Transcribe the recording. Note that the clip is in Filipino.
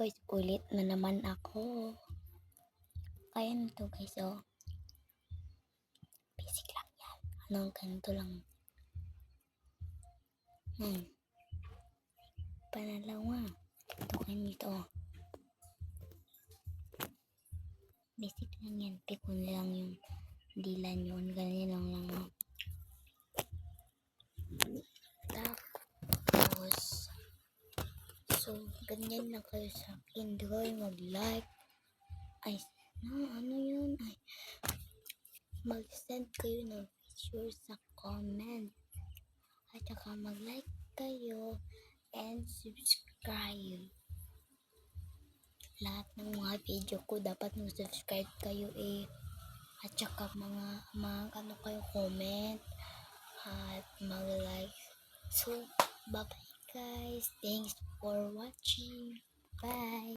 guys, ulit na naman ako. Kaya na to guys, oh. Basic lang yan. Anong ganito lang. Panalawa. Ito kayo nito, oh. Basic lang yan. Pikon lang yung dila nyo. Ganyan lang, oh. Tapos, so, ganyan lang kayo sa akin. Di kayo mag-like. Ay, ano yun? Ay, mag-send kayo ng picture sa comment. At saka mag-like kayo and subscribe. Lahat ng mga video ko dapat mag-subscribe kayo eh. At saka mga ano kayo, comment at mag-like. So, bye-bye guys. Thanks for watching.